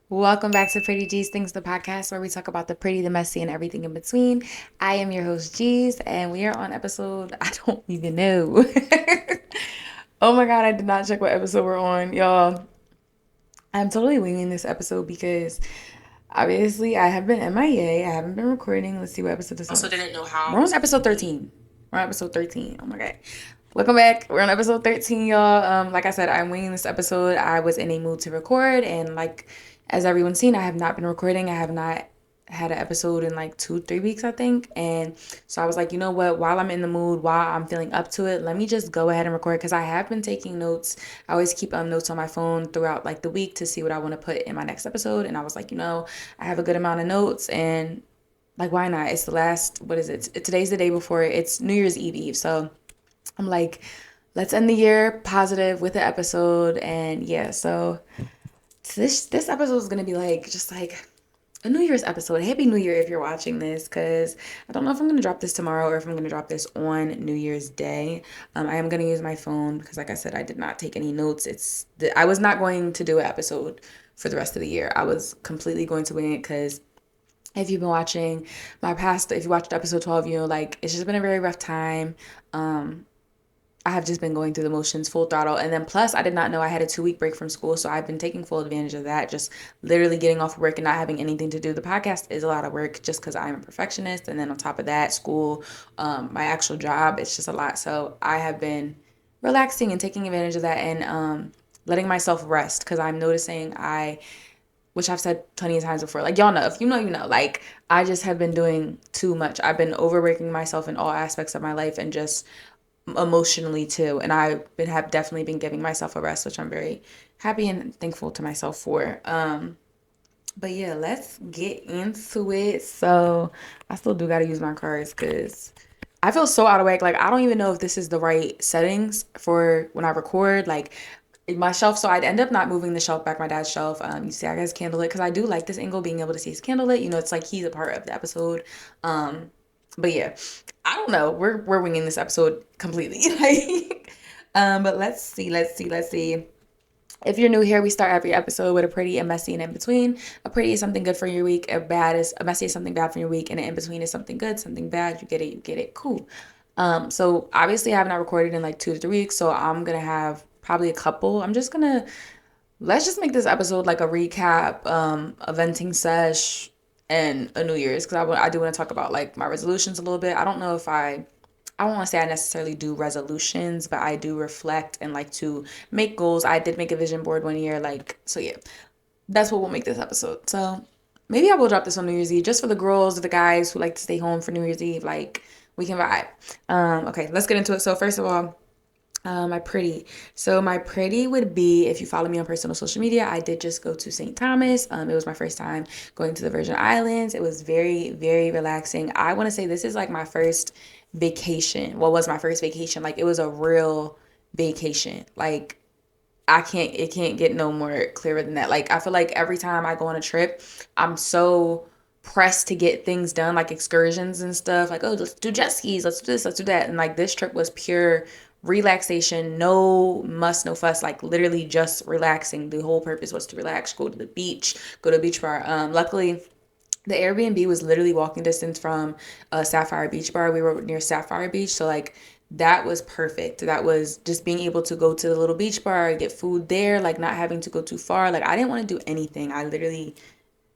Welcome back to Pretty Geez Thingz, the podcast where we talk about the pretty, the messy, and everything in between. I am your host, Geez, and we are on episode, I don't even know. Oh my God, I did not check what episode we're on. Y'all, I'm totally winging this episode because obviously I have been MIA. I haven't been recording. Let's see what episode this Also is. didn't know how We're on this was episode gonna be. 13. We're on episode 13. Oh my God. Welcome back. We're on episode 13, y'all. Like I said, I'm winging this episode. I was in a mood to record, and like as everyone's seen, I have not been recording. I have not had an episode in like 2, 3 weeks, I think. And so I was like, you know what? While I'm in the mood, while I'm feeling up to it, let me just go ahead and record because I have been taking notes. I always keep notes on my phone throughout like the week to see what I want to put in my next episode. And I was like, I have a good amount of notes, and like, why not? It's the last, what is it? Today's the day before it's New Year's Eve. So I'm like, let's end the year positive with the episode. And yeah, so this episode is gonna be like just like a New Year's episode. Happy New Year if you're watching this, because I don't know if I'm gonna drop this tomorrow or if I'm gonna drop this on New Year's Day. I am gonna use my phone because, like I said, I did not take any notes. I was not going to do an episode for the rest of the year. I was completely going to wing it because if you've been watching my past, if you watched episode 12, like it's just been a very rough time. I have just been going through the motions full throttle. And then plus, I did not know I had a 2 week break from school. So I've been taking full advantage of that. Just literally getting off work and not having anything to do. The podcast is a lot of work just because I'm a perfectionist. And then on top of that, school, my actual job, it's just a lot. So I have been relaxing and taking advantage of that and letting myself rest because I'm noticing which I've said plenty of times before. Like, y'all know, if you know, you know. Like, I just have been doing too much. I've been overworking myself in all aspects of my life and just emotionally too. And have definitely been giving myself a rest, which I'm very happy and thankful to myself for. But yeah, let's get into it. So I still do gotta use my cards because I feel so out of whack. Like I don't even know if this is the right settings for when I record. Like my shelf, so I'd end up not moving the shelf back, my dad's shelf. You see I guys candlelit because I do like this angle, being able to see his candlelit. It's like he's a part of the episode. Um, but yeah, I don't know. We're winging this episode completely. Like, but let's see. If you're new here, we start every episode with a pretty, a messy, and in between. A pretty is something good for your week. A messy is something bad for your week, and an in between is something good, something bad. You get it, you get it. Cool. So obviously I have not recorded in like 2 to 3 weeks, so I'm gonna have probably a couple. Let's just make this episode like a recap, a venting sesh, and a New Year's because I do want to talk about like my resolutions a little bit. I don't know if I don't want to say I necessarily do resolutions, but I do reflect and like to make goals. I did make a vision board one year, like so yeah. That's what we'll make this episode. So maybe I will drop this on New Year's Eve just for the girls or the guys who like to stay home for New Year's Eve. Like we can vibe. Okay, let's get into it. So first of all, my pretty. So my pretty would be if you follow me on personal social media. I did just go to St. Thomas. It was my first time going to the Virgin Islands. It was very, very relaxing. I want to say this is like my first vacation. What was my first vacation? Like it was a real vacation. Like it can't get no more clearer than that. Like I feel like every time I go on a trip, I'm so pressed to get things done, like excursions and stuff. Like, oh, let's do jet skis, let's do this, let's do that. And like this trip was pure relaxation, no muss, no fuss, like literally just relaxing. The whole purpose was to relax, go to the beach, go to a beach bar. Luckily the Airbnb was literally walking distance from Sapphire Beach Bar. We were near Sapphire Beach, so like that was perfect. That was just being able to go to the little beach bar, get food there, like not having to go too far. Like I didn't want to do anything. I literally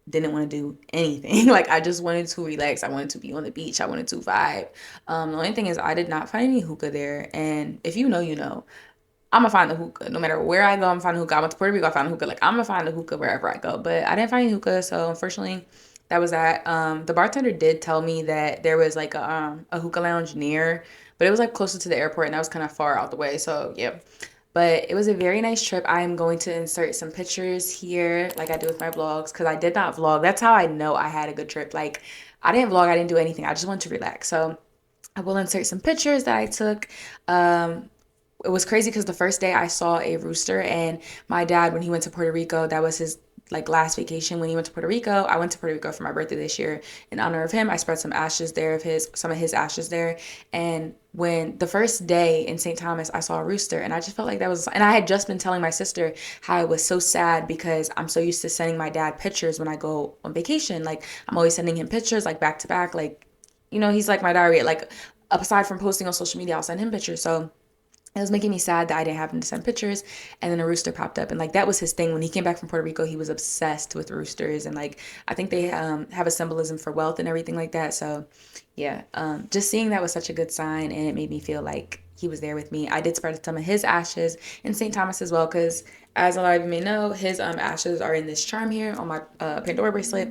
didn't want to do anything. Like I just wanted to relax. I wanted to be on the beach. I wanted to vibe. The only thing is I did not find any hookah there. And if you know, you know. I'm gonna find the hookah. No matter where I go, I'm gonna find a hookah. I went to Puerto Rico, I found a hookah. Like I'm gonna find a hookah wherever I go. But I didn't find any hookah, so unfortunately, that was that. The bartender did tell me that there was like a hookah lounge near, but it was like closer to the airport and that was kind of far out the way. So yeah. But it was a very nice trip. I am going to insert some pictures here, like I do with my vlogs, because I did not vlog. That's how I know I had a good trip. Like I didn't vlog, I didn't do anything. I just wanted to relax. So I will insert some pictures that I took. It was crazy because the first day I saw a rooster, and my dad, when he went to Puerto Rico, that was his like last vacation when he went to Puerto Rico. I went to Puerto Rico for my birthday this year in honor of him. I spread some ashes there of some of his ashes there. And when the first day in St. Thomas, I saw a rooster, and I just felt like that was, and I had just been telling my sister how I was so sad because I'm so used to sending my dad pictures when I go on vacation. Like I'm always sending him pictures like back to back. Like, he's like my diary. Like aside from posting on social media, I'll send him pictures. So it was making me sad that I didn't have him to send pictures. And then a rooster popped up. And like that was his thing. When he came back from Puerto Rico, he was obsessed with roosters. And like I think they have a symbolism for wealth and everything like that. So yeah, just seeing that was such a good sign. And it made me feel like he was there with me. I did spread some of his ashes in St. Thomas as well. Because as a lot of you may know, his ashes are in this charm here on my Pandora bracelet.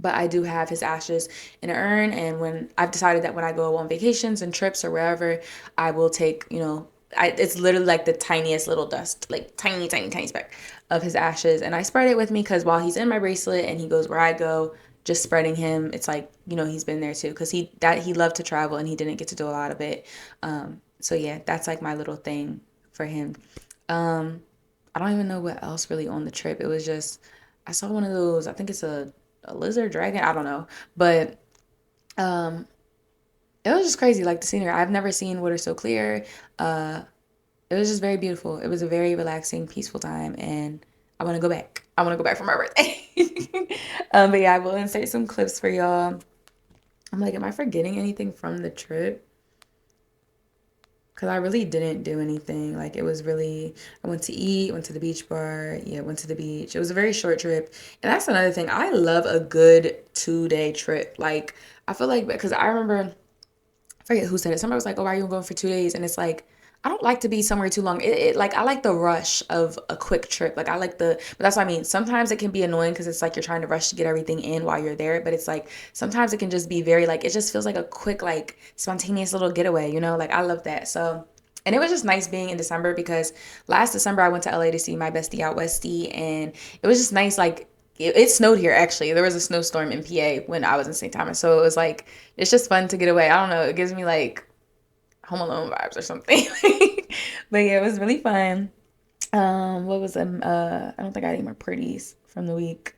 But I do have his ashes in an urn. And when I've decided that when I go on vacations and trips or wherever, I will take, it's literally like the tiniest little dust, like tiny, tiny, tiny speck of his ashes. And I spread it with me because while he's in my bracelet and he goes where I go, just spreading him, it's like, he's been there too. Because he loved to travel and he didn't get to do a lot of it. So yeah, that's like my little thing for him. I don't even know what else really on the trip. It was just, I saw one of those, I think it's a lizard dragon, I don't know, but um it was just crazy, like the scenery. I've never seen water so clear. It was just very beautiful. It was a very relaxing, peaceful time, and I want to go back for my birthday. But yeah, I will insert some clips for y'all. I'm like, am I forgetting anything from the trip? Because I really didn't do anything. Like, it was really, I went to eat, went to the beach bar. Yeah, went to the beach. It was a very short trip. And that's another thing. I love a good 2-day trip. Like, I feel like, because I remember, I forget who said it. Somebody was like, oh, why are you going for 2 days? And it's like, I don't like to be somewhere too long. Like, I like the rush of a quick trip. Like, but that's what I mean. Sometimes it can be annoying because it's like you're trying to rush to get everything in while you're there. But it's like, sometimes it can just be very, like, it just feels like a quick, like, spontaneous little getaway, Like, I love that. So, and it was just nice being in December because last December I went to LA to see my bestie out westie. And it was just nice, like, it snowed here actually. There was a snowstorm in PA when I was in St. Thomas. So it was like, it's just fun to get away. I don't know. It gives me like Home Alone vibes or something. But yeah, it was really fun. What was I don't think I had any more pretties from the week.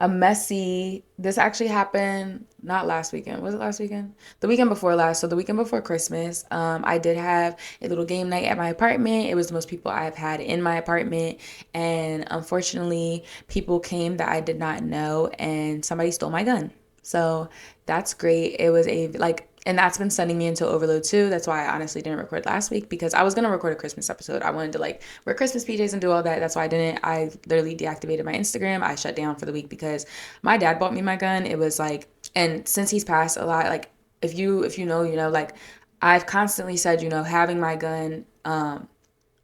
A messy. This actually happened not last weekend. Was it last weekend? The weekend before last. So the weekend before Christmas, I did have a little game night at my apartment. It was the most people I've had in my apartment, and unfortunately, people came that I did not know, and somebody stole my gun. So that's great. It was a like, and that's been sending me into overload too. That's why I honestly didn't record last week because I was gonna record a Christmas episode. I wanted to like wear Christmas PJs and do all that. That's why I didn't. I literally deactivated my Instagram. I shut down for the week because my dad bought me my gun. It was like, and since he's passed a lot, like if you know, like I've constantly said, having my gun,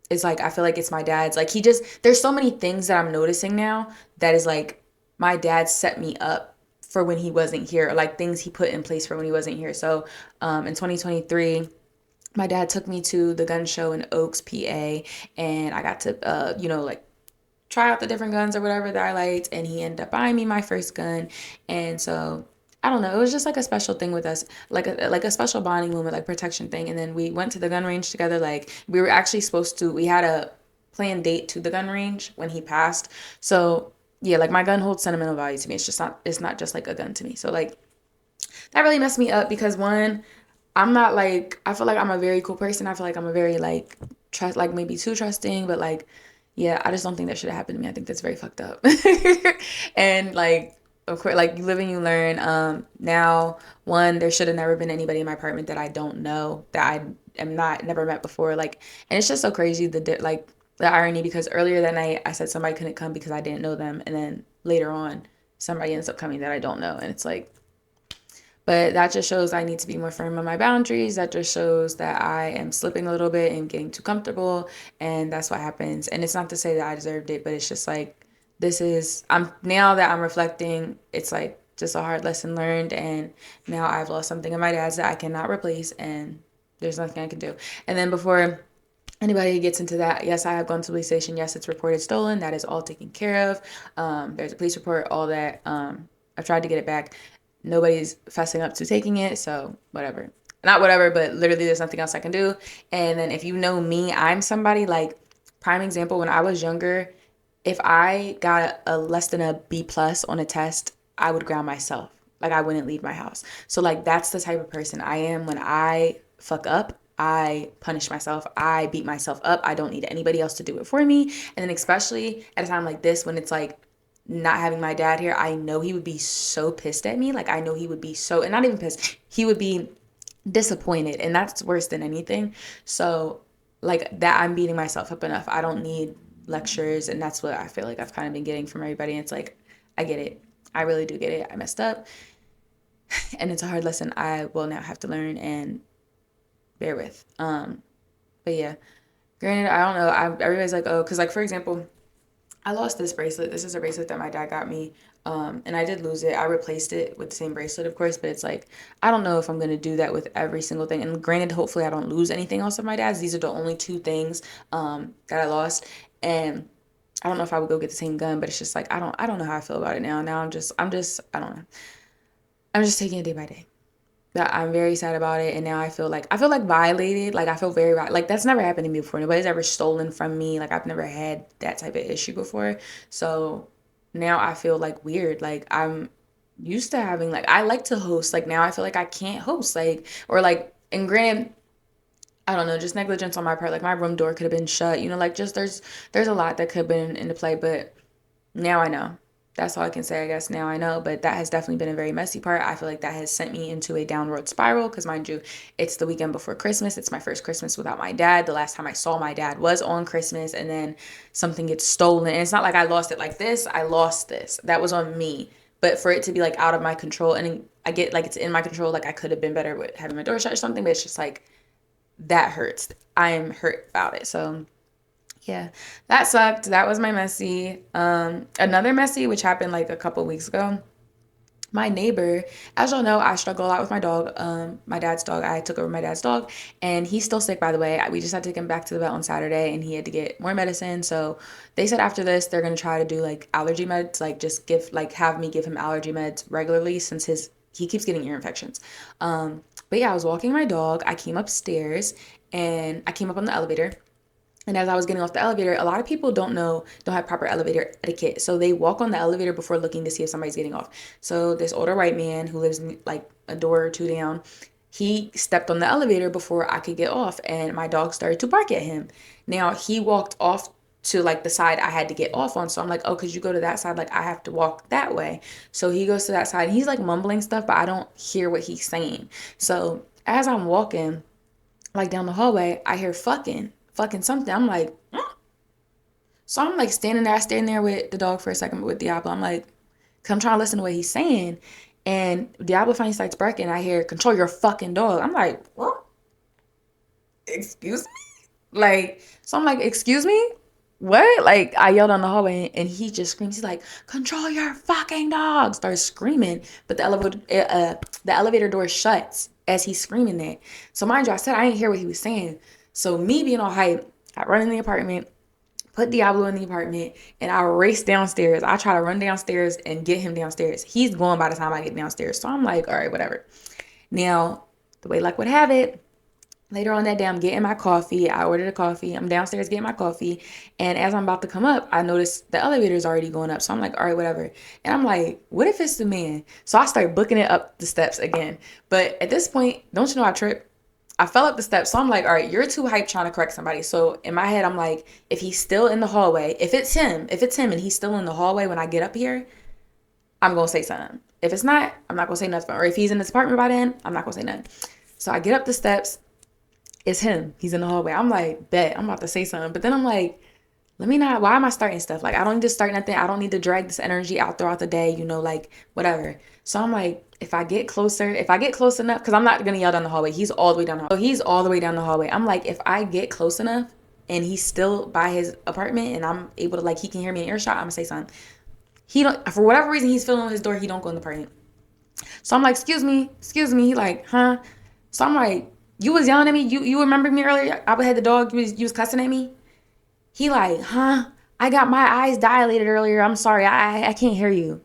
is like I feel like it's my dad's. Like there's so many things that I'm noticing now that is like my dad set me up for when he wasn't here, or like things he put in place for when he wasn't here. So in 2023, my dad took me to the gun show in Oaks, PA, and I got to, like try out the different guns or whatever that I liked, and he ended up buying me my first gun. And so I don't know, it was just like a special thing with us, like a special bonding moment, like protection thing. And then we went to the gun range together. Like we were actually we had a planned date to the gun range when he passed. So yeah, like my gun holds sentimental value to me. It's not just like a gun to me. So like that really messed me up because one, I'm not like, I feel like I'm a very cool person. I feel like I'm a very like trust, like maybe too trusting, but like, yeah, I just don't think that should have happened to me. I think that's very fucked up. And like, of course, like you live and you learn. Now, one, there should have never been anybody in my apartment that I don't know, that I am not never met before. Like, and it's just so crazy the irony, because earlier that night I said somebody couldn't come because I didn't know them, and then later on somebody ends up coming that I don't know, and it's like, but that just shows I need to be more firm on my boundaries. That just shows that I am slipping a little bit and getting too comfortable, and that's what happens. And it's not to say that I deserved it, but it's just like now that I'm reflecting, it's like just a hard lesson learned, and now I've lost something in my dad's that I cannot replace, and there's nothing I can do. And then before anybody gets into that, yes, I have gone to the police station. Yes, it's reported stolen. That is all taken care of. There's a police report, all that. I've tried to get it back. Nobody's fessing up to taking it, so whatever. Not whatever, but literally there's nothing else I can do. And then if you know me, I'm somebody like, prime example, when I was younger, if I got a less than a B plus on a test, I would ground myself. Like I wouldn't leave my house. So like that's the type of person I am. When I fuck up, I punish myself. I beat myself up. I don't need anybody else to do it for me. And then especially at a time like this when it's like not having my dad here, I know he would be so pissed at me. Like I know he would be so, and not even pissed, he would be disappointed, and that's worse than anything. So like that, I'm beating myself up enough. I don't need lectures, and that's what I feel like I've kind of been getting from everybody. And it's like, I get it. I really do get it. I messed up, and it's a hard lesson I will now have to learn and bear with. But yeah, granted, I don't know. Everybody's like, oh, because like for example, I lost this bracelet. This is a bracelet that my dad got me. And I did lose it. I replaced it with the same bracelet, of course, but it's like, I don't know if I'm going to do that with every single thing. And granted, hopefully I don't lose anything else of my dad's. These are the only two things that I lost. And I don't know if I would go get the same gun, but it's just like, I don't know how I feel about it now. Now I don't know. I'm just taking it day by day. That I'm very sad about it, and now I feel like violated. Like I feel very like that's never happened to me before. Nobody's ever stolen from me. Like I've never had that type of issue before. So now I feel like weird. Like I'm used to having like I like to host. Like now I feel like I can't host. Like or like and granted, I don't know, just negligence on my part. Like my room door could have been shut. You know, like just there's a lot that could have been into play, but now I know. That's all I can say, I guess. Now I know, but that has definitely been a very messy part. I feel like that has sent me into a downward spiral because, mind you, it's the weekend before Christmas. It's my first Christmas without my dad. The last time I saw my dad was on Christmas, and then something gets stolen. And it's not like I lost it like this. I lost this. That was on me. But for it to be like out of my control, and I get like it's in my control, like I could have been better with having my door shut or something, but it's just like that hurts. I am hurt about it. So yeah, that sucked. That was my messy. Another messy, which happened like a couple weeks ago. My neighbor, as y'all know, I struggle a lot with my dog. My dad's dog. I took over my dad's dog, and he's still sick, by the way. We just had to take him back to the vet on Saturday, and he had to get more medicine. So they said after this, they're gonna try to do like allergy meds, like just have me give him allergy meds regularly since he keeps getting ear infections. But yeah, I was walking my dog. I came upstairs, and I came up on the elevator. And as I was getting off the elevator, a lot of people don't have proper elevator etiquette. So they walk on the elevator before looking to see if somebody's getting off. So this older white man who lives like a door or two down, he stepped on the elevator before I could get off, and my dog started to bark at him. Now he walked off to like the side I had to get off on. So I'm like, oh, could you go to that side? Like I have to walk that way. So he goes to that side, and he's like mumbling stuff, but I don't hear what he's saying. So as I'm walking like down the hallway, I hear fucking something. I'm like, huh? So I'm like standing there with the dog for a second with Diablo. I'm like, cause I'm trying to listen to what he's saying. And Diablo finally starts barking. I hear, control your fucking dog. I'm like, what? Excuse me? Like, so I'm like, excuse me? What? Like, I yelled on the hallway, and he just screams. He's like, control your fucking dog. Starts screaming. But the elevator door shuts as he's screaming that. So mind you, I said I didn't hear what he was saying. So me being all hype, I run in the apartment, put Diablo in the apartment, and I race downstairs. I try to run downstairs and get him downstairs. He's going by the time I get downstairs. So I'm like, all right, whatever. Now, the way luck would have it, later on that day, I'm getting my coffee. I ordered a coffee. I'm downstairs getting my coffee. And as I'm about to come up, I notice the elevator is already going up. So I'm like, all right, whatever. And I'm like, what if it's the man? So I start booking it up the steps again. But at this point, don't you know I tripped? I fell up the steps. So I'm like, all right, you're too hype trying to correct somebody. So in my head, I'm like, if he's still in the hallway, if it's him and he's still in the hallway when I get up here, I'm going to say something. If it's not, I'm not going to say nothing. Or if he's in this apartment by then, I'm not going to say nothing. So I get up the steps. It's him. He's in the hallway. I'm like, bet. I'm about to say something. But then I'm like, why am I starting stuff? Like, I don't need to start nothing. I don't need to drag this energy out throughout the day, like, whatever. So I'm like, if I get close enough, because I'm not going to yell down the hallway. He's all the way down the hallway. So he's all the way down the hallway. I'm like, if I get close enough and he's still by his apartment and I'm able to, like, he can hear me in earshot, I'm going to say something. For whatever reason, he's feeling on his door. He don't go in the apartment. So I'm like, excuse me. He like, huh? So I'm like, you was yelling at me? You remember me earlier? I had the dog. You was cussing at me? He like, huh? I got my eyes dilated earlier. I'm sorry. I can't hear you.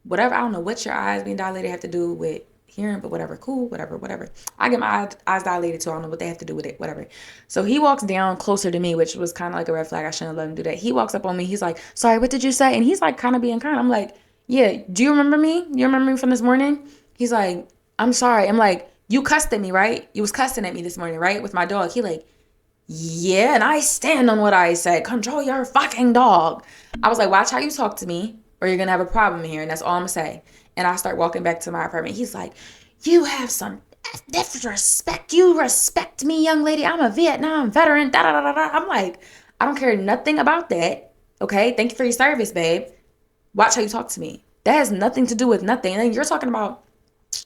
Whatever. I don't know what your eyes being dilated have to do with hearing, but whatever, cool, whatever. I get my eyes dilated, so I don't know what they have to do with it, whatever. So he walks down closer to me, which was kind of like a red flag. I shouldn't have let him do that. He walks up on me. He's like, sorry, what did you say? And he's like kind of being kind. I'm like, yeah, do you remember me? You remember me from this morning? He's like, I'm sorry. I'm like, you cussed at me, right? You was cussing at me this morning, right? With my dog. He like, yeah, and I stand on what I said. Control your fucking dog. I was like, watch how you talk to me, or you're gonna have a problem here, and that's all I'm gonna say. And I start walking back to my apartment. He's like, you have some disrespect. You respect me, young lady. I'm a Vietnam veteran. Da da da da da. I'm like, I don't care nothing about that. Okay, thank you for your service, babe. Watch how you talk to me. That has nothing to do with nothing. And then you're talking about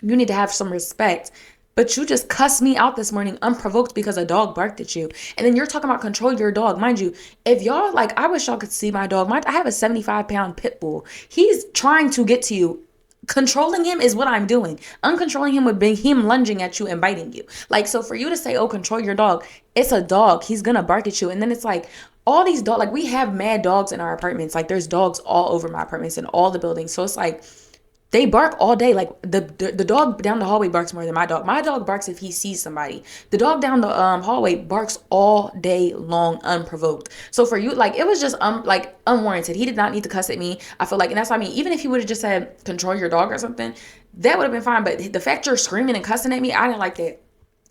you need to have some respect. But you just cussed me out this morning unprovoked because a dog barked at you. And then you're talking about control your dog. Mind you, if y'all, like, I wish y'all could see my dog. I have a 75-pound pit bull. He's trying to get to you. Controlling him is what I'm doing. Uncontrolling him would be him lunging at you and biting you. Like, so for you to say, oh, control your dog, it's a dog. He's going to bark at you. And then it's like, all these dogs, like, we have mad dogs in our apartments. Like, there's dogs all over my apartments and all the buildings. So it's like, they bark all day. Like the dog down the hallway barks more than my dog. My dog barks if he sees somebody. The dog down the hallway barks all day long, unprovoked. So for you, like, it was just like unwarranted. He did not need to cuss at me. I feel like, and that's what I mean. Even if he would have just said control your dog or something, that would have been fine. But the fact you're screaming and cussing at me, I didn't like that.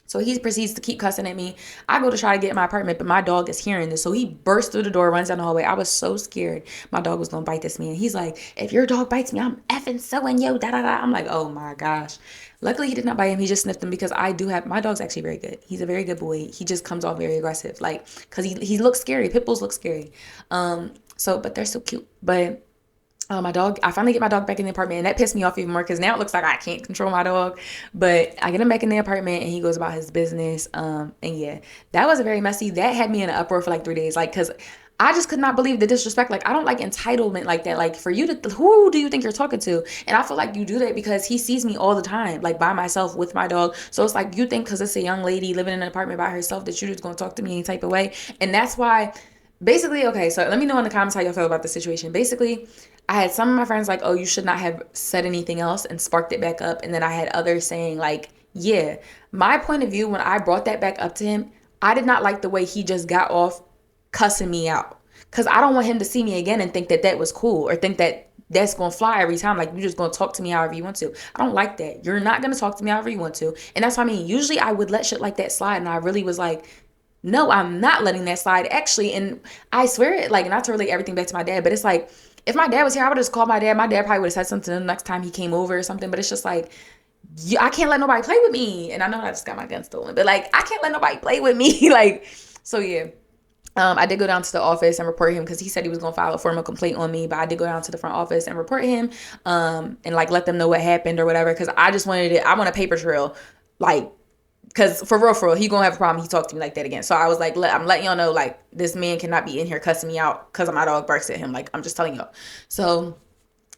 So he proceeds to keep cussing at me. I go to try to get in my apartment, but my dog is hearing this. So he bursts through the door, runs down the hallway. I was so scared my dog was going to bite this man. He's like, if your dog bites me, I'm effing sewing yo, da da da. I'm like, oh my gosh. Luckily, he did not bite him. He just sniffed him because my dog's actually very good. He's a very good boy. He just comes off very aggressive. Like, because he looks scary. Pit bulls look scary. But they're so cute. But my dog, I finally get my dog back in the apartment, and that pissed me off even more because now it looks like I can't control my dog. But I get him back in the apartment, and he goes about his business. And yeah, that was a very messy. That had me in an uproar for like 3 days, like, because I just could not believe the disrespect. Like, I don't like entitlement like that. Like, for you to, who do you think you're talking to? And I feel like you do that because he sees me all the time, like by myself with my dog. So it's like you think because it's a young lady living in an apartment by herself that you're just gonna talk to me any type of way. And that's why. Basically, okay, so let me know in the comments how y'all feel about the situation. Basically, I had some of my friends like, oh, you should not have said anything else, and sparked it back up. And then I had others saying like, yeah, my point of view when I brought that back up to him, I did not like the way he just got off cussing me out. Because I don't want him to see me again and think that that was cool, or think that that's going to fly every time. Like, you're just going to talk to me however you want to. I don't like that. You're not going to talk to me however you want to. And that's what I mean. Usually I would let shit like that slide. And I really was like, no, I'm not letting that slide, actually. And I swear it, like, not to relate everything back to my dad, but it's like, if my dad was here, I would just call my dad. My dad probably would have said something the next time he came over or something. But it's just like, I can't let nobody play with me. And I know I just got my gun stolen, but like, I can't let nobody play with me. Like, so yeah. I did go down to the office and report him because he said he was going to file a formal complaint on me. But I did go down to the front office and report him, and like let them know what happened or whatever. Because I just wanted it. I want a paper trail, like, because for real, he gonna have a problem. He talked to me like that again. So I was like, I'm letting y'all know, like, this man cannot be in here cussing me out because my dog barks at him. Like, I'm just telling y'all. So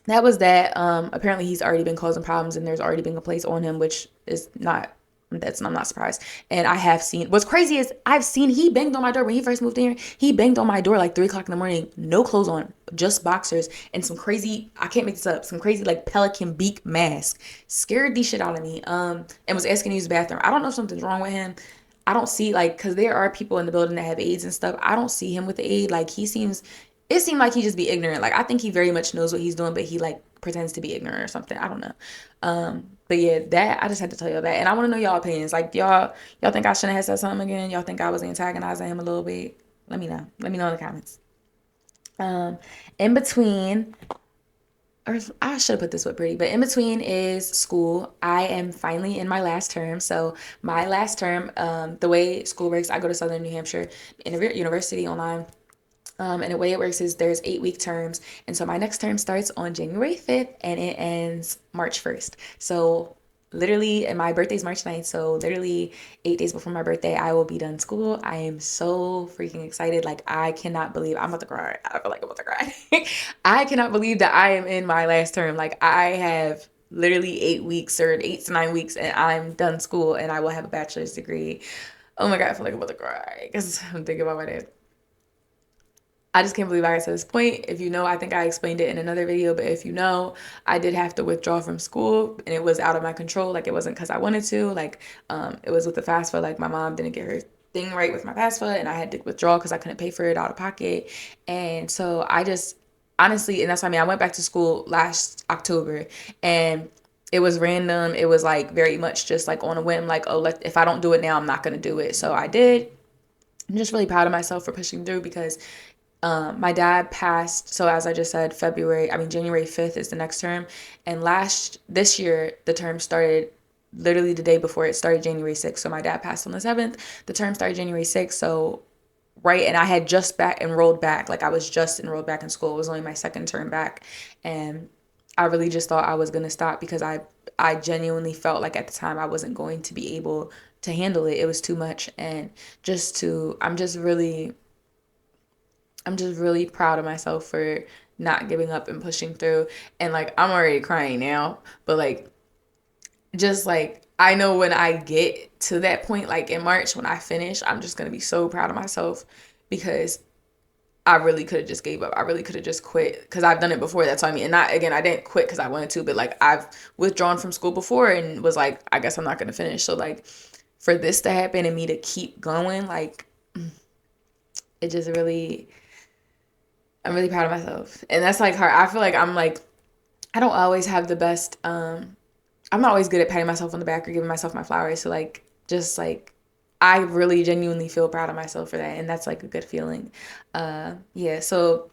that was that. Apparently he's already been causing problems, and there's already been complaints on him, which is not. I'm not surprised. And I have seen, what's crazy is I've seen he banged on my door when he first moved in here. He banged on my door like 3 o'clock in the morning, no clothes on, just boxers and some crazy, I can't make this up, some crazy like pelican beak mask. Scared the shit out of me. And was asking to use the bathroom. I don't know if something's wrong with him. I don't see, like, because there are people in the building that have AIDS and stuff. I don't see him with the AIDS. Like, it seemed like he just be ignorant. Like, I think he very much knows what he's doing, but he like pretends to be ignorant or something. I don't know. But yeah, that, I just had to tell y'all that. And I want to know y'all opinions. Like, y'all think I shouldn't have said something again? Y'all think I was antagonizing him a little bit? Let me know. Let me know in the comments. In between, or I should have put this with Pretty, but in between is school. I am finally in my last term. So my last term, the way school works, I go to Southern New Hampshire University online. And the way it works is there's 8-week terms. And so my next term starts on January 5th and it ends March 1st. So literally, and my birthday's March 9th. So literally 8 days before my birthday, I will be done school. I am so freaking excited. Like, I cannot believe, I'm about to cry. I feel like I'm about to cry. I cannot believe that I am in my last term. Like, I have literally 8 weeks or 8 to 9 weeks and I'm done school and I will have a bachelor's degree. Oh my God, I feel like I'm about to cry because I'm thinking about my dad. I just can't believe I got to this point. If you know, I think I explained it in another video, but if you know, I did have to withdraw from school and it was out of my control. Like it wasn't because I wanted to. Like it was with the FAFSA. Like my mom didn't get her thing right with my FAFSA and I had to withdraw because I couldn't pay for it out of pocket. And so I just honestly, and that's what I mean, I went back to school last October and it was random. It was like very much just like on a whim, like, oh, if I don't do it now, I'm not going to do it. So I did. I'm just really proud of myself for pushing through because my dad passed. So as I just said, January 5th is the next term. And this year, the term started literally the day before it started, January 6th. So my dad passed on the 7th. The term started January 6th. So right, and I had just enrolled back. Like I was just enrolled back in school. It was only my second term back. And I really just thought I was going to stop because I genuinely felt like at the time I wasn't going to be able to handle it. It was too much. And I'm just really proud of myself for not giving up and pushing through. And like, I'm already crying now, but like, just like, I know when I get to that point, like in March, when I finish, I'm just going to be so proud of myself because I really could have just gave up. I really could have just quit because I've done it before. That's what I mean. And not, again, I didn't quit because I wanted to, but like I've withdrawn from school before and was like, I guess I'm not going to finish. So like for this to happen and me to keep going, like it just really, I'm really proud of myself. And that's like hard. I feel like I don't always have the best, I'm not always good at patting myself on the back or giving myself my flowers. So like, just like, I really genuinely feel proud of myself for that. And that's like a good feeling. Yeah. So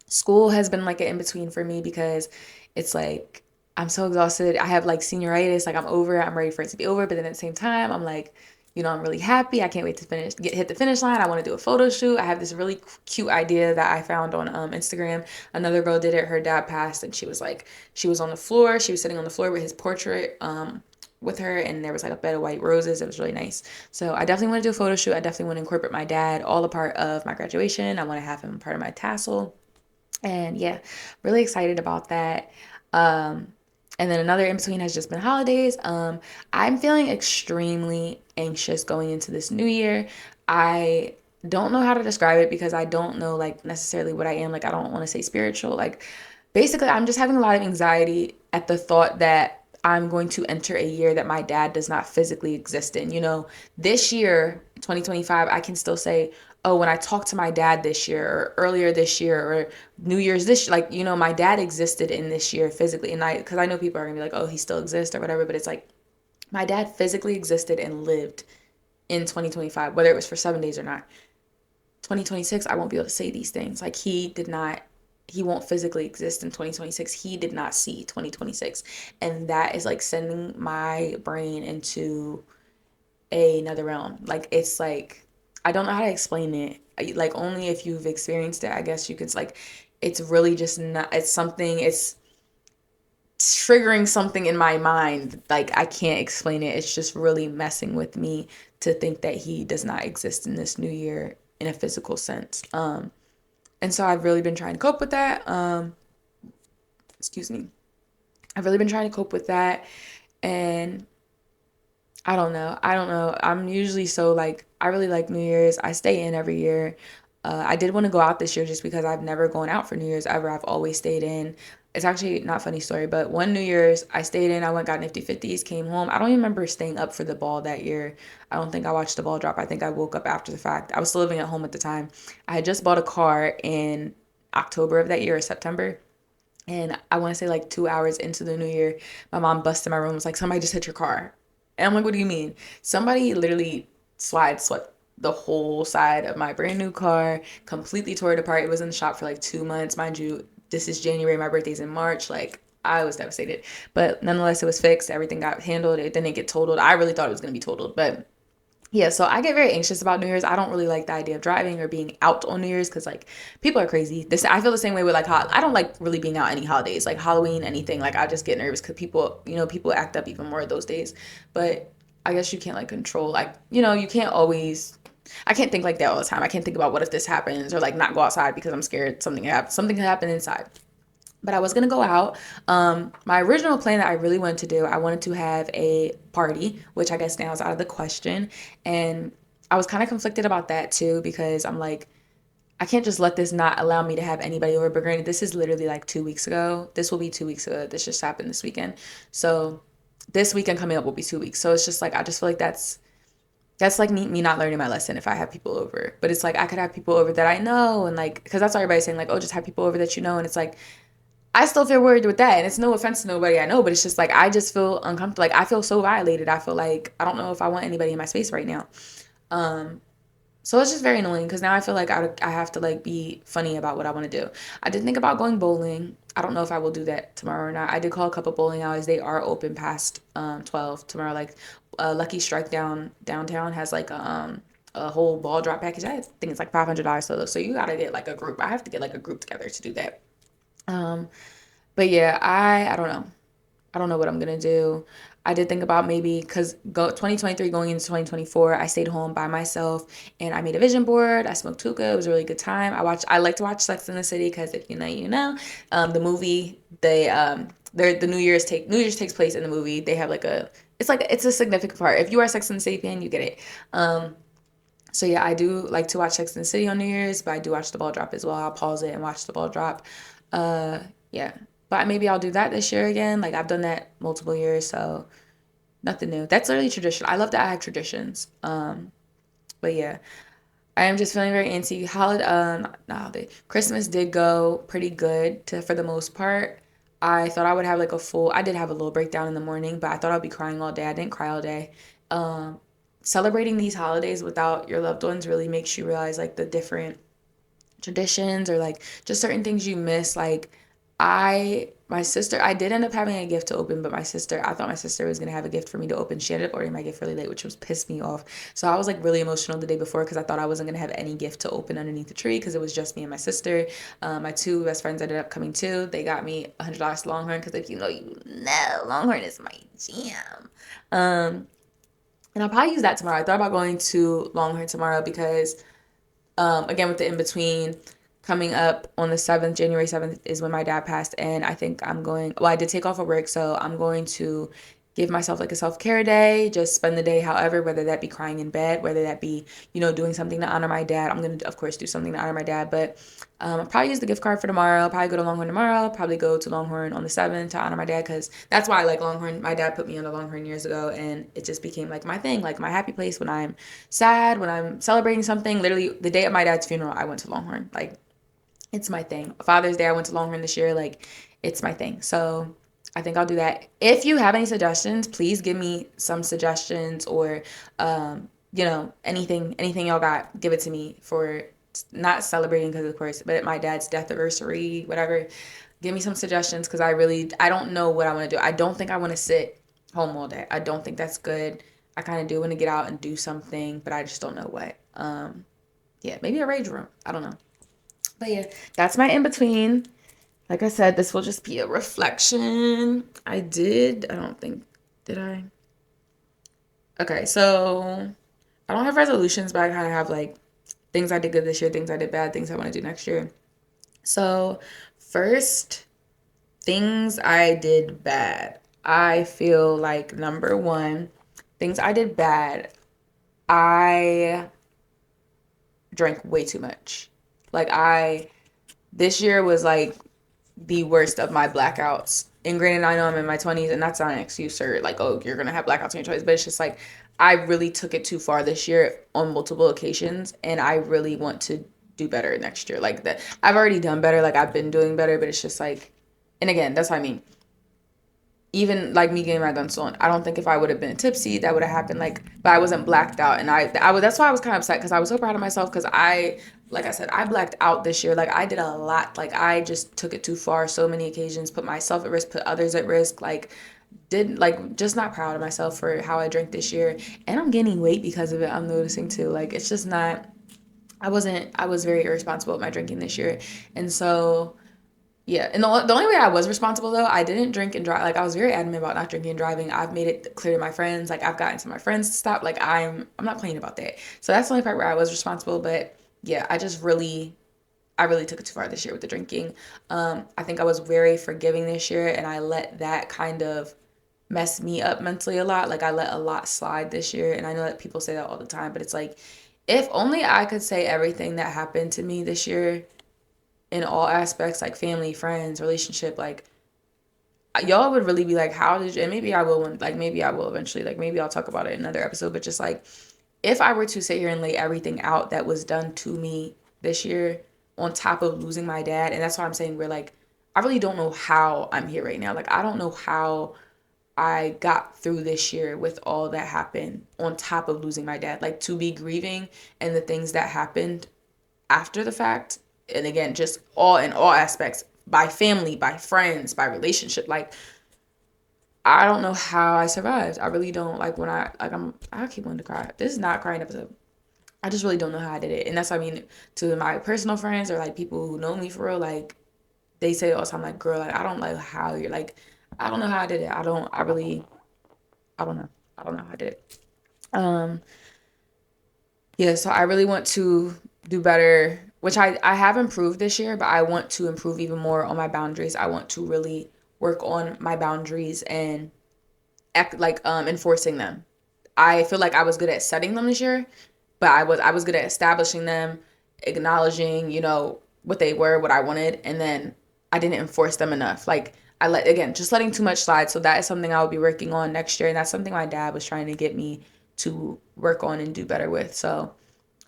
school has been like an in-between for me because it's like, I'm so exhausted. I have like senioritis. Like I'm over it. I'm ready for it to be over. But then at the same time, I'm like, I'm really happy. I can't wait to hit the finish line. I want to do a photo shoot. I have this really cute idea that I found on Instagram. Another girl did it. Her dad passed, and she was on the floor. She was sitting on the floor with his portrait with her, and there was like a bed of white roses. It was really nice. So I definitely want to do a photo shoot. I definitely want to incorporate my dad, all a part of my graduation. I want to have him part of my tassel, and yeah, really excited about that. Um, and then another in between has just been holidays. I'm feeling extremely anxious going into this new year. I don't know how to describe it because I don't know like necessarily what I am. Like I don't want to say spiritual. Like basically I'm just having a lot of anxiety at the thought that I'm going to enter a year that my dad does not physically exist in. This year, 2025, I can still say, oh, when I talked to my dad this year or earlier this year or New Year's this, like, my dad existed in this year physically. And because I know people are gonna be like, oh, he still exists or whatever, but it's like, my dad physically existed and lived in 2025, whether it was for 7 days or not. 2026, I won't be able to say these things. Like, he won't physically exist in 2026. He did not see 2026. And that is like sending my brain into another realm. Like, it's like, I don't know how to explain it. Like, only if you've experienced it, I guess you could, like, it's really just not, it's triggering something in my mind. Like, I can't explain it. It's just really messing with me to think that he does not exist in this new year in a physical sense. And so I've really been trying to cope with that. Excuse me. I've really been trying to cope with that. And I don't know. I'm usually so like, I really like New Year's. I stay in every year. I did want to go out this year just because I've never gone out for New Year's ever. I've always stayed in. It's actually not a funny story, but one New Year's I stayed in. I went, got Nifty 50s, came home. I don't even remember staying up for the ball that year. I don't think I watched the ball drop. I think I woke up after the fact. I was still living at home at the time. I had just bought a car in October of that year or September. And I want to say like 2 hours into the new year, my mom busted my room. Was like, somebody just hit your car. And I'm like, what do you mean? Somebody literally swept the whole side of my brand new car, completely tore it apart. It was in the shop for like 2 months. Mind you, this is January. My birthday's in March. Like, I was devastated. But nonetheless, it was fixed. Everything got handled. It didn't get totaled. I really thought it was going to be totaled. But yeah, so I get very anxious about New Year's. I don't really like the idea of driving or being out on New Year's because like people are crazy. I feel the same way with like I don't like really being out any holidays, like Halloween, anything. Like I just get nervous because people act up even more those days. But I guess you can't like control you can't always. I can't think like that all the time. I can't think about what if this happens or like not go outside because I'm scared something could happen inside. But I was gonna go out. My original plan that I really wanted to do, I wanted to have a party, which I guess now is out of the question. And I was kind of conflicted about that too because I'm like, I can't just let this not allow me to have anybody over. But granted, this is literally like 2 weeks ago. This will be 2 weeks ago. This just happened this weekend. So this weekend coming up will be 2 weeks. So it's just like, I just feel like that's like me not learning my lesson if I have people over. But it's like, I could have people over that I know, and like, because that's what everybody's saying, like, oh, just have people over that you know. And it's like, I still feel worried with that. And it's no offense to nobody I know, but it's just like, I just feel uncomfortable. Like, I feel so violated. I feel like I don't know if I want anybody in my space right now. Um, so it's just very annoying because now I feel like I have to like be funny about what I want to do. I did think about going bowling. I don't know if I will do that tomorrow or not. I did call a couple bowling alleys. They are open past 12 tomorrow. Like Lucky Strike downtown has like a whole ball drop package. I think it's like $500 solo. So you gotta get like a group. I have to get like a group together to do that. Um, but yeah, I don't know. I don't know what I'm gonna do. I did think about maybe because 2023 going into 2024, I stayed home by myself and I made a vision board. I smoked hookah. It was a really good time. I like to watch Sex in the City because if you know, you know. The movie, the New Year's takes place in the movie. They have it's a significant part. If you are a Sex in the City fan, you get it. So yeah, I do like to watch Sex in the City on New Year's, but I do watch the ball drop as well. I'll pause it and watch the ball drop. Yeah. But maybe I'll do that this year again. Like I've done that multiple years, so nothing new. That's literally tradition. I love that I have traditions. But yeah, I am just feeling very antsy. Not holiday. Christmas did go pretty good for the most part. I thought I would have like I did have a little breakdown in the morning, but I thought I'd be crying all day. I didn't cry all day. Um, Celebrating these holidays without your loved ones really makes you realize like the different traditions or like just certain things you miss. Like my sister, I did end up having a gift to open, but I thought my sister was gonna have a gift for me to open. She ended up ordering my gift really late, which was pissed me off. So I was like really emotional the day before because I thought I wasn't gonna have any gift to open underneath the tree because it was just me and my sister. My two best friends ended up coming too. They got me $100 Longhorn because if you know, Longhorn is my jam. And I'll probably use that tomorrow. I thought about going to Longhorn tomorrow because again with the in between coming up on the 7th, January 7th is when my dad passed, and I think I did take off of work, so I'm going to give myself like a self-care day, just spend the day however, whether that be crying in bed, whether that be, doing something to honor my dad. I'm going to, of course, do something to honor my dad, but I'll probably use the gift card for tomorrow. I'll probably go to Longhorn tomorrow, probably go to Longhorn on the 7th to honor my dad, because that's why I like Longhorn. My dad put me on a Longhorn years ago, and it just became like my thing, like my happy place when I'm sad, when I'm celebrating something. Literally, the day of my dad's funeral, I went to Longhorn. Like, it's my thing. Father's Day, I went to Longhorn this year. Like, it's my thing. So I think I'll do that. If you have any suggestions, please give me some suggestions or, anything y'all got, give it to me for not celebrating because of course, but at my dad's death anniversary, whatever. Give me some suggestions because I don't know what I want to do. I don't think I want to sit home all day. I don't think that's good. I kind of do want to get out and do something, but I just don't know what. Yeah, maybe a rage room. I don't know. But yeah, that's my in between. Like I said, this will just be a reflection. I don't think, did I? Okay, so I don't have resolutions, but I kind of have like things I did good this year, things I did bad, things I want to do next year. So, first, things I did bad. I feel like number one, things I did bad, I drank way too much. Like, this year was like the worst of my blackouts. And granted, I know I'm in my 20s, and that's not an excuse or like, oh, you're gonna have blackouts in your 20s, but it's just like I really took it too far this year on multiple occasions, and I really want to do better next year. Like that, I've already done better, like I've been doing better, but it's just like, and again, that's what I mean. Even like me getting my gun stolen, I don't think if I would have been tipsy that would have happened. Like, but I wasn't blacked out, and that's why I was kind of upset because I was so proud of myself because like I said, I blacked out this year. Like I did a lot. Like I just took it too far. So many occasions, put myself at risk, put others at risk. Like did like just not proud of myself for how I drank this year, and I'm gaining weight because of it. I'm noticing too. Like it's just not. I was very irresponsible with my drinking this year, and so. Yeah, and the only way I was responsible though, I didn't drink and drive. Like I was very adamant about not drinking and driving. I've made it clear to my friends. Like I've gotten to my friends to stop. Like I'm not playing about that. So that's the only part where I was responsible. But yeah, I really took it too far this year with the drinking. I think I was very forgiving this year, and I let that kind of mess me up mentally a lot. Like I let a lot slide this year, and I know that people say that all the time, but it's like if only I could say everything that happened to me this year in all aspects, like family, friends, relationship, like y'all would really be like, how did you, and maybe I will, like maybe I will eventually, like maybe I'll talk about it in another episode, but just like, if I were to sit here and lay everything out that was done to me this year on top of losing my dad, and that's why I'm saying we're like, I really don't know how I'm here right now. Like, I don't know how I got through this year with all that happened on top of losing my dad. Like, to be grieving and the things that happened after the fact, and again, just all in all aspects, by family, by friends, by relationship, like, I don't know how I survived. I really don't. Like, when I keep wanting to cry. This is not a crying episode. I just really don't know how I did it. And that's what I mean, to my personal friends or like people who know me for real, like, they say all the time, like, girl, like, I don't like how you're like, I don't know how I did it. I don't know. I don't know how I did it. Um, yeah, so I really want to do better, which I have improved this year, but I want to improve even more on my boundaries. I want to really work on my boundaries and act like enforcing them. I feel like I was good at setting them this year, but I was good at establishing them, acknowledging, what they were, what I wanted, and then I didn't enforce them enough. Like, just letting too much slide. So that is something I will be working on next year, and that's something my dad was trying to get me to work on and do better with. So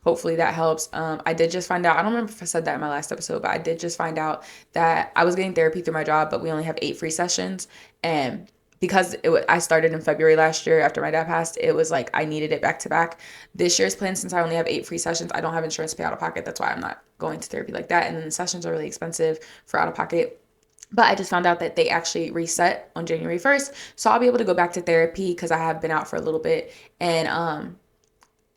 hopefully that helps. I did just find out, I don't remember if I said that in my last episode, but I did just find out that I was getting therapy through my job, but we only have 8 free sessions. And because I started in February last year after my dad passed, it was like I needed it back to back. This year's plan, since I only have 8 free sessions, I don't have insurance to pay out of pocket. That's why I'm not going to therapy like that. And then the sessions are really expensive for out of pocket. But I just found out that they actually reset on January 1st. So I'll be able to go back to therapy because I have been out for a little bit. And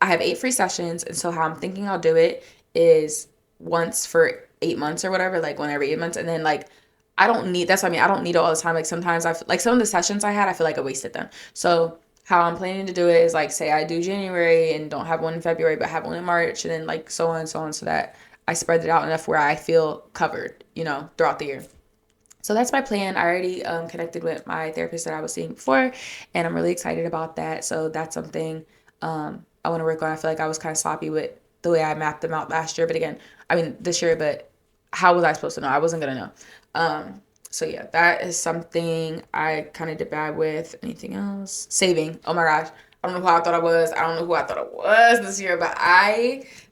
I have 8 free sessions, and so how I'm thinking I'll do it is once for 8 months or whatever, like one every 8 months, and then like I don't need that's what I mean. I don't need it all the time. Like sometimes like some of the sessions I had, I feel like I wasted them. So how I'm planning to do it is like say I do January and don't have one in February, but have one in March, and then like so on and so on, so that I spread it out enough where I feel covered, throughout the year. So that's my plan. I already connected with my therapist that I was seeing before, and I'm really excited about that. So that's something I want to work on. I feel like I was kind of sloppy with the way I mapped them out last year, but again, I mean this year, but how was I supposed to know? I wasn't gonna know. So yeah, that is something I kind of did bad with. Anything else? Saving. Oh my gosh. I don't know who I thought I was. I don't know who I thought I was this year, but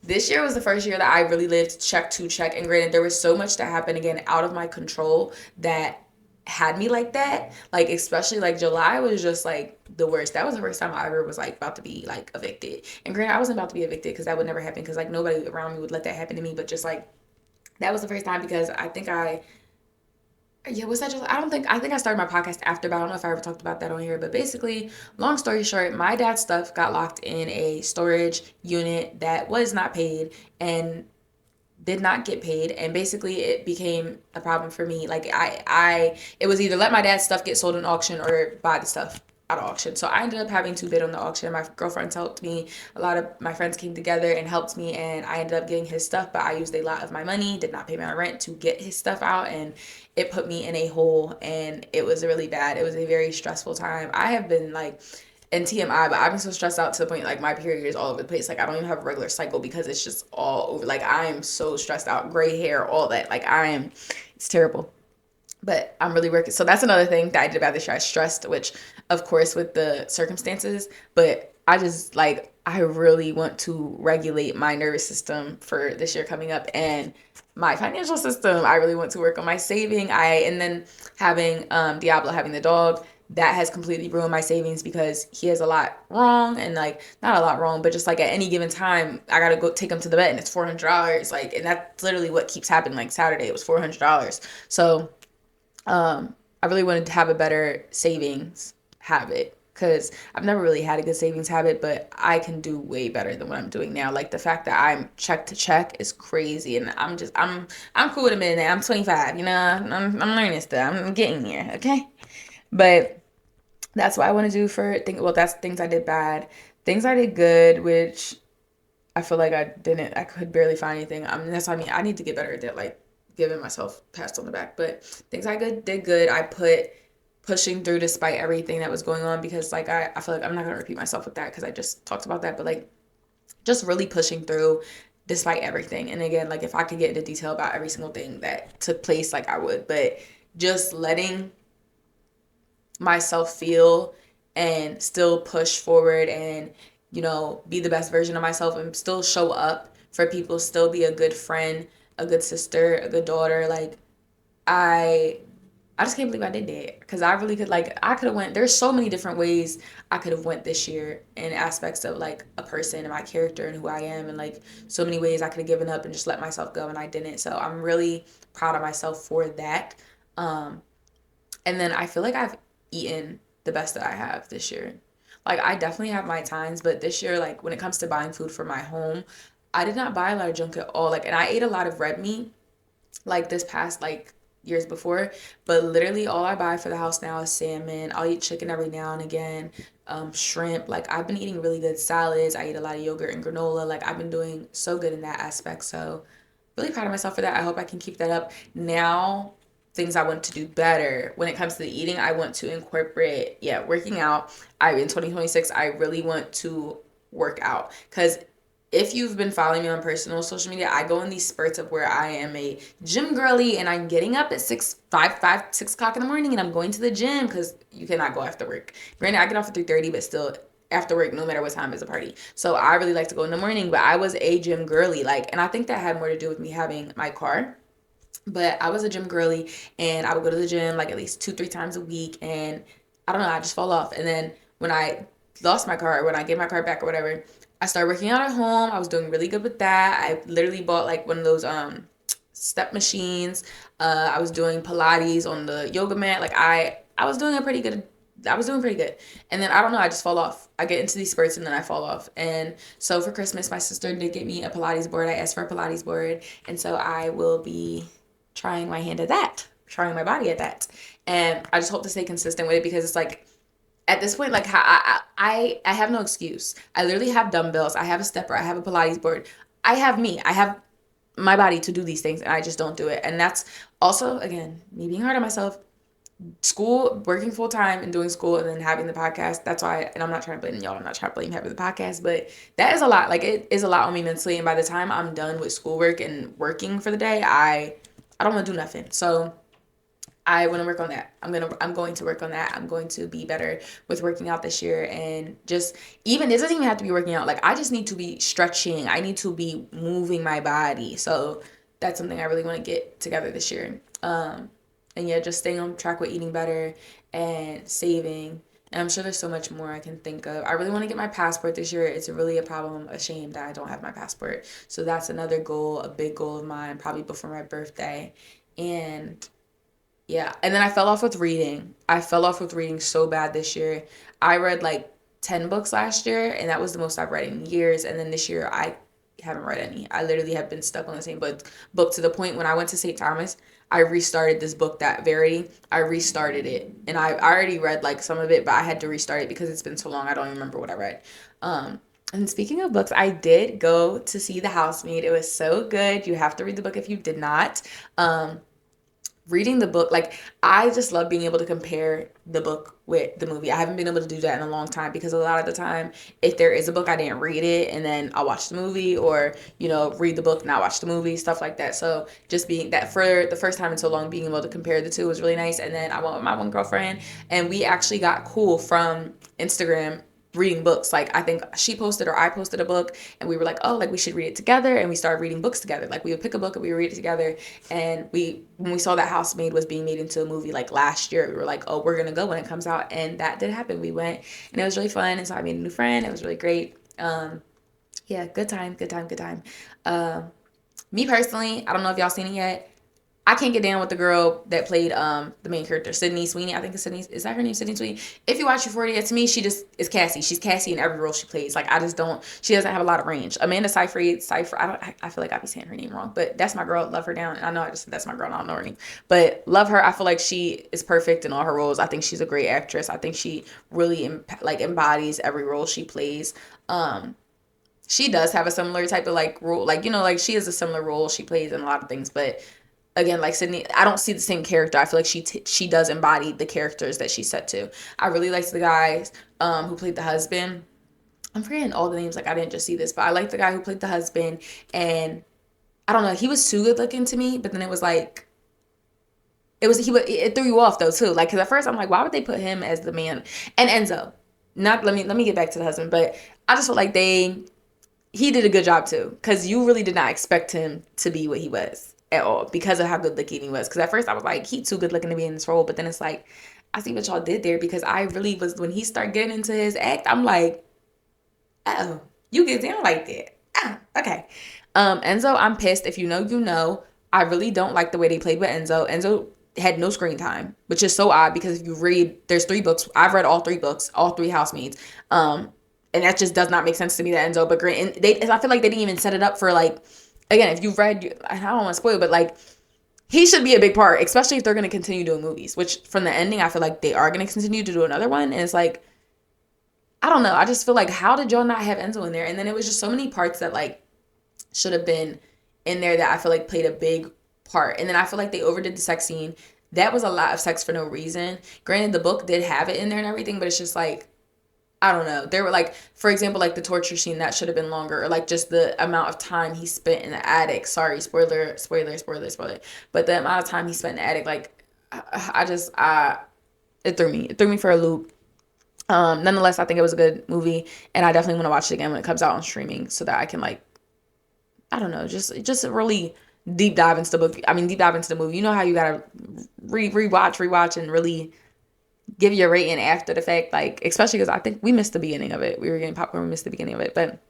this year was the first year that I really lived check to check. And granted, there was so much that happened again out of my control that had me like that. Like, especially like July was just like the worst. That was the first time I ever was like about to be like evicted. And granted, I wasn't about to be evicted because that would never happen because like nobody around me would let that happen to me. But just like that was the first time because yeah, was that just, I think I started my podcast after, but I don't know if I ever talked about that on here. But basically, long story short, my dad's stuff got locked in a storage unit that was not paid and did not get paid. And basically, it became a problem for me. Like, it was either let my dad's stuff get sold in auction or buy the stuff at auction. So I ended up having to bid on the auction. My girlfriends helped me. A lot of my friends came together and helped me, and I ended up getting his stuff, but I used a lot of my money, did not pay my rent to get his stuff out, and it put me in a hole, and it was really bad. It was a very stressful time. I have been like, and TMI, but I've been so stressed out to the point like my period is all over the place. Like I don't even have a regular cycle because it's just all over. Like I am so stressed out, gray hair, all that. Like it's terrible. But I'm really working. So that's another thing that I did about this year. I stressed, which of course with the circumstances, but I just like I really want to regulate my nervous system for this year coming up and my financial system. I really want to work on my saving. And then having Diablo having the dog, that has completely ruined my savings because he has a lot wrong and like not a lot wrong, but just like at any given time I gotta go take him to the vet and it's $400. Like, and that's literally what keeps happening. Like Saturday it was $400. So I really wanted to have a better savings habit because I've never really had a good savings habit, but I can do way better than what I'm doing now. Like the fact that I'm check to check is crazy, and I'm cool with a minute. I'm 25, I'm learning stuff. I'm getting there, okay? But that's what I want to do for things. Well, that's things I did bad, things I did good, which I feel like I didn't. I could barely find anything. I mean, that's what I mean. I need to get better at that. Like giving myself pats on the back. But things I did good. I put pushing through despite everything that was going on because like I feel like I'm not gonna repeat myself with that because I just talked about that. But like just really pushing through despite everything. And again, like if I could get into detail about every single thing that took place, like I would, but just letting myself feel and still push forward and, you know, be the best version of myself and still show up for people, still be a good friend, a good sister, a good daughter. Like I I just can't believe I did that because I really could, like, I could have went. There's so many different ways I could have went this year in aspects of like a person and my character and who I am, and like so many ways I could have given up and just let myself go, and I didn't. So I'm really proud of myself for that. Um, and then I feel like I've eaten the best that I have this year. Like I definitely have my times, but this year, like when it comes to buying food for my home, I did not buy a lot of junk at all. Like, and I ate a lot of red meat like this past like years before, but literally all I buy for the house now is salmon. I'll eat chicken every now and again, shrimp. Like I've been eating really good salads. I eat a lot of yogurt and granola. Like I've been doing so good in that aspect. So really proud of myself for that. I hope I can keep that up. Now, things I want to do better when it comes to the eating, I want to incorporate, yeah, working out. I in 2026, I really want to work out because if you've been following me on personal social media, I go in these spurts of where I am a gym girly and I'm getting up at 6 o'clock in the morning and I'm going to the gym because you cannot go after work. Granted, I get off at 3:30, but still after work, no matter what time, is a party. So I really like to go in the morning, but I was a gym girly, like, and I think that had more to do with me having my car. But I was a gym girly and I would go to the gym like at least 2, 3 times a week, and I don't know, I just fall off. And then when I lost my car, or when I get my car back or whatever, I started working out at home. I was doing really good with that. I literally bought like one of those step machines. I was doing Pilates on the yoga mat. Like I was doing a pretty good I was doing pretty good. And then I don't know, I just fall off. I get into these spurts and then I fall off. And so for Christmas, my sister did get me a Pilates board. I asked for a Pilates board. And so I will be trying my hand at that, trying my body at that. And I just hope to stay consistent with it because it's like at this point, like I have no excuse. I literally have dumbbells. I have a stepper. I have a Pilates board. I have me. I have my body to do these things, and I just don't do it. And that's also, again, me being hard on myself. School, working full time and doing school, and then having the podcast. That's why, and I'm not trying to blame y'all. I'm not trying to blame having the podcast, but that is a lot. Like it is a lot on me mentally. And by the time I'm done with schoolwork and working for the day, I don't want to do nothing. So I want to work on that. I'm going to work on that. I'm going to be better with working out this year, and just even, it doesn't even have to be working out. Like I just need to be stretching. I need to be moving my body. So that's something I really want to get together this year. And yeah, just staying on track with eating better and saving. And I'm sure there's so much more I can think of. I really want to get my passport this year. It's really a problem, a shame that I don't have my passport. So that's another goal, a big goal of mine, probably before my birthday. And yeah, and then I fell off with reading. I fell off with reading so bad this year. I read like 10 books last year, and that was the most I've read in years. And then this year, I haven't read any. I literally have been stuck on the same book to the point when I went to St. Thomas, I restarted this book, That Verity. I restarted it, and I already read like some of it, but I had to restart it because it's been so long. I don't even remember what I read. And speaking of books, I did go to see The Housemaid. It was so good. You have to read the book if you did not. Reading the book, like I just love being able to compare the book with the movie. I haven't been able to do that in a long time because a lot of the time, if there is a book, I didn't read it and then I'll watch the movie, or, you know, read the book and not watch the movie, stuff like that. So just being that, for the first time in so long, being able to compare the two was really nice. And then I went with my one girlfriend and we actually got cool from Instagram reading books. Like I think she posted or I posted a book and we were like, oh, like we should read it together, and we started reading books together. Like we would pick a book and we would read it together. And when we saw that Housemaid was being made into a movie like last year, we were like, oh, we're gonna go when it comes out. And that did happen. We went and it was really fun, and so I made a new friend. It was really great. Yeah, good time, good time, good time. Me personally, I don't know if y'all seen it yet. I can't get down with the girl that played the main character, Sydney Sweeney. I think it's Sydney. Is that her name, Sydney Sweeney? If you watch Euphoria, to me, she just is Cassie. She's Cassie in every role she plays. Like I just don't. She doesn't have a lot of range. Amanda Seyfried. I don't. I feel like I be saying her name wrong, but that's my girl. Love her down. And I know I just said that's my girl. And I don't know her name, but love her. I feel like she is perfect in all her roles. I think she's a great actress. I think she really embodies every role she plays. She does have a similar type of like role, like, you know, like she has a similar role she plays in a lot of things, but again, like Sydney, I don't see the same character. I feel like she does embody the characters that she's set to. I really liked the guys who played the husband. I'm forgetting all the names. Like, I didn't just see this, but I like the guy who played the husband. And I don't know, he was too good looking to me, but then it was like, it threw you off though too. Like, because at first I'm like, why would they put him as the man? And Enzo, not let me get back to the husband, but I just felt like he did a good job too, because you really did not expect him to be what he was at all because of how good looking he was. Because at first I was like, he too good looking to be in this role, but then it's like, I see what y'all did there, because I really was, when he started getting into his act, I'm like, oh, you get down like that. Oh, okay. Enzo, I'm pissed. If you know, you know. I really don't like the way they played with Enzo. Enzo had no screen time, which is so odd, because if you read, there's 3 books. I've read all 3 books, all 3 housemaids. And that just does not make sense to me, that Enzo, but great. And I feel like they didn't even set it up for, like, again, if you've read, I don't want to spoil, but like, he should be a big part, especially if they're going to continue doing movies, which from the ending, I feel like they are going to continue to do another one. And it's like, I don't know. I just feel like, how did y'all not have Enzo in there? And then it was just so many parts that like should have been in there that I feel like played a big part. And then I feel like they overdid the sex scene. That was a lot of sex for no reason. Granted, the book did have it in there and everything, but it's just like, I don't know. There were like, for example, like the torture scene, that should have been longer, or like just the amount of time he spent in the attic. Sorry, spoiler. But the amount of time he spent in the attic, like, it threw me. It threw me for a loop. Nonetheless, I think it was a good movie, and I definitely want to watch it again when it comes out on streaming, so that I can, like, I don't know, just really deep dive into the book. I mean, deep dive into the movie. You know how you gotta rewatch, and really give your rating after the fact, like, especially because I think we missed the beginning of it. We were getting popcorn, we missed the beginning of it, but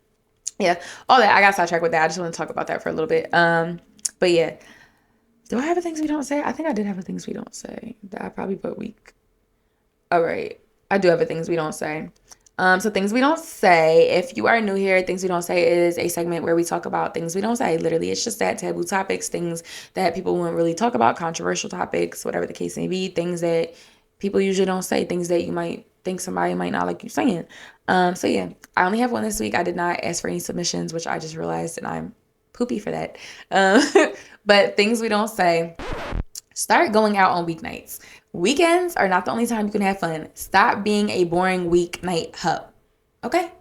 yeah, all that, I got sidetracked with that. I just want to talk about that for a little bit. But yeah, do I have a things we don't say? I think I did have a things we don't say that I probably put weak. All right. I do have a things we don't say. So things we don't say. If you are new here, things we don't say is a segment where we talk about things we don't say. Literally, it's just that, taboo topics, things that people won't really talk about, controversial topics, whatever the case may be, things that people usually don't say, things that you might think somebody might not like you saying. So yeah, I only have one this week. I did not ask for any submissions, which I just realized, and I'm poopy for that. But things we don't say. Start going out on weeknights. Weekends are not the only time you can have fun. Stop being a boring weeknight hub. Okay?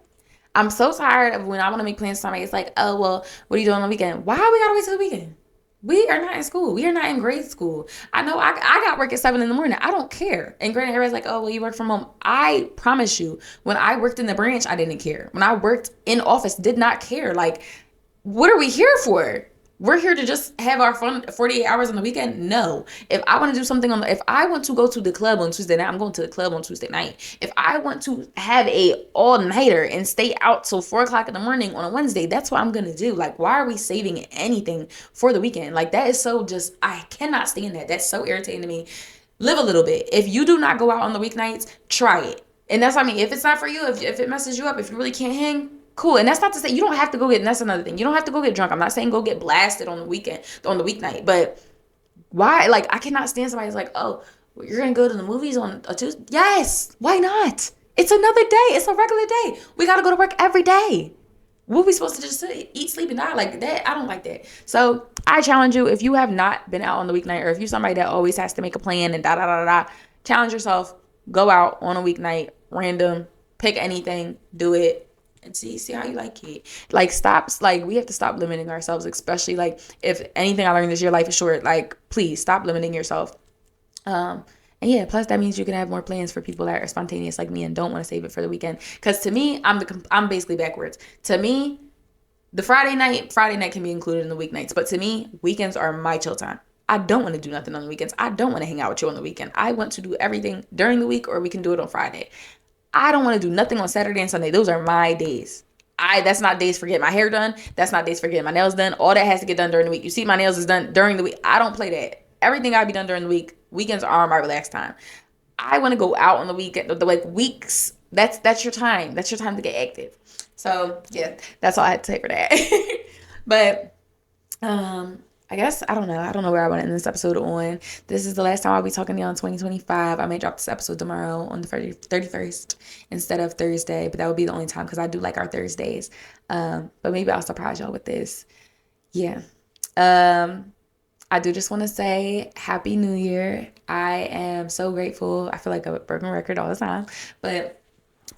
I'm so tired of when I want to make plans for somebody. It's like, oh, well, what are you doing on the weekend? Why we got to wait till the weekend? We are not in school. We are not in grade school. I know I got work at 7 in the morning. I don't care. And granted, everybody's like, oh, well, you work from home. I promise you, when I worked in the branch, I didn't care. When I worked in office, did not care. Like, what are we here for? We're here to just have our fun 48 hours on the weekend? No. If I want to do something if I want to go to the club on Tuesday night, I'm going to the club on Tuesday night. If I want to have a all-nighter and stay out till 4 o'clock in the morning on a Wednesday, that's what I'm going to do. Like, why are we saving anything for the weekend? Like, that is so just, I cannot stand that. That's so irritating to me. Live a little bit. If you do not go out on the weeknights, try it. And that's what I mean. If it's not for you, if it messes you up, if you really can't hang, cool. And that's not to say you don't have to go get, and that's another thing. You don't have to go get drunk. I'm not saying go get blasted on the weekend, on the weeknight. But why? Like, I cannot stand somebody's like, oh, well, you're going to go to the movies on a Tuesday? Yes. Why not? It's another day. It's a regular day. We got to go to work every day. What are we supposed to just eat, sleep, and die? Like that? I don't like that. So I challenge you, if you have not been out on the weeknight, or if you're somebody that always has to make a plan and challenge yourself. Go out on a weeknight, random, pick anything, do it. And see how you like it. Like, we have to stop limiting ourselves, especially, like, if anything I learned this year, life is short. Like, please stop limiting yourself. And yeah, plus that means you can have more plans for people that are spontaneous like me and don't want to save it for the weekend. Because to me, I'm basically backwards. To me, the Friday night can be included in the weeknights, but to me, weekends are my chill time. I don't want to do nothing on the weekends. I don't want to hang out with you on the weekend. I want to do everything during the week, or we can do it on Friday. I don't want to do nothing on Saturday and Sunday. Those are my days. That's not days for getting my hair done. That's not days for getting my nails done. All that has to get done during the week. You see, my nails is done during the week. I don't play that. Everything gotta be done during the week. Weekends are my relaxed time. I want to go out on the weekend, like weeks. That's your time. That's your time to get active. So yeah, that's all I had to say for that. But I guess, I don't know where I want to end this episode on. This is the last time I'll be talking to y'all in 2025. I may drop this episode tomorrow on the 31st instead of Thursday, but that would be the only time, because I do like our Thursdays. But maybe I'll surprise y'all with this. Yeah. I do just want to say Happy New Year. I am so grateful. I feel like a broken record all the time, but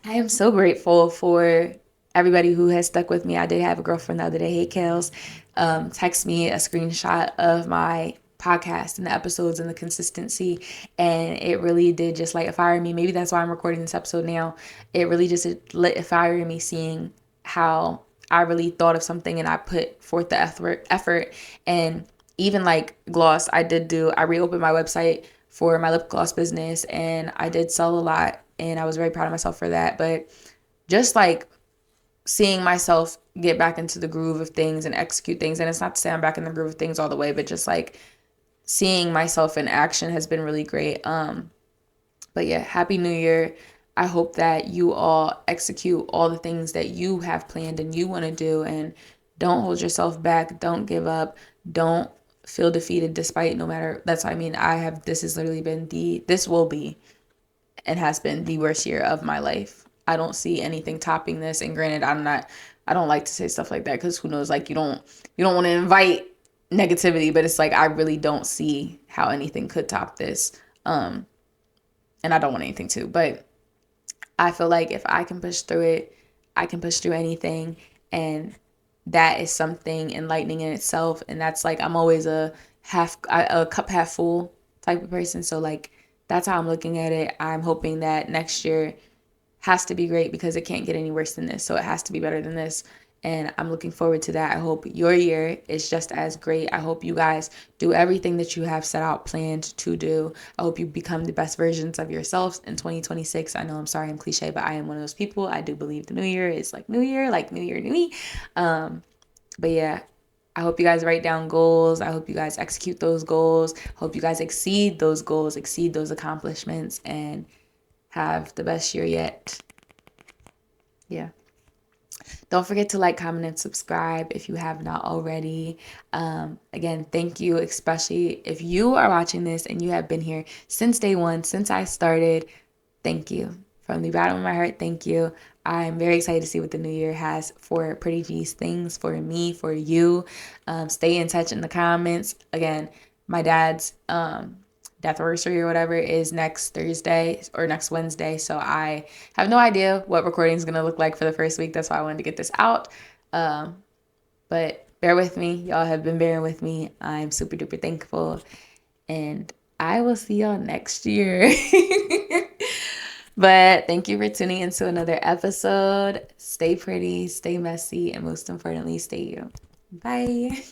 I am so grateful for everybody who has stuck with me. I did have a girlfriend the other day, hey Kales, text me a screenshot of my podcast and the episodes and the consistency, and it really did just light a fire in me. Maybe that's why I'm recording this episode now. It really just lit a fire in me, seeing how I really thought of something and I put forth the effort. And even like gloss, I reopened my website for my lip gloss business, and I did sell a lot, and I was very proud of myself for that. But just like seeing myself get back into the groove of things and execute things, and it's not to say I'm back in the groove of things all the way, but just like seeing myself in action has been really great. But yeah, happy new year. I hope that you all execute all the things that you have planned and you want to do, and don't hold yourself back. Don't give up. Don't feel defeated despite no matter. That's what I mean. This has literally been this will be and has been the worst year of my life. I don't see anything topping this. And granted, I don't like to say stuff like that because who knows, like you don't want to invite negativity, but it's like I really don't see how anything could top this. And I don't want anything to, but I feel like if I can push through it, I can push through anything. And that is something enlightening in itself. And that's like, I'm always a cup half full type of person. So like, that's how I'm looking at it. I'm hoping that next year has to be great because it can't get any worse than this. So it has to be better than this. And I'm looking forward to that. I hope your year is just as great. I hope you guys do everything that you have set out planned to do. I hope you become the best versions of yourselves in 2026. I know I'm sorry I'm cliche, but I am one of those people. I do believe the new year is like new year, new me. But yeah, I hope you guys write down goals. I hope you guys execute those goals. I hope you guys exceed those goals, exceed those accomplishments, and have the best year yet. Yeah. Don't forget to like, comment, and subscribe if you have not already. Again, thank you, especially if you are watching this and you have been here since day one, since I started. Thank you. From the bottom of my heart, thank you. I'm very excited to see what the new year has for Pretty Geez Thingz, for me, for you. Stay in touch in the comments. Again, my dad's death anniversary or whatever is next Thursday or next Wednesday. So I have no idea what recording is going to look like for the first week. That's why I wanted to get this out. But bear with me. Y'all have been bearing with me. I'm super duper thankful. And I will see y'all next year. But thank you for tuning into another episode. Stay pretty, stay messy, and most importantly, stay you. Bye.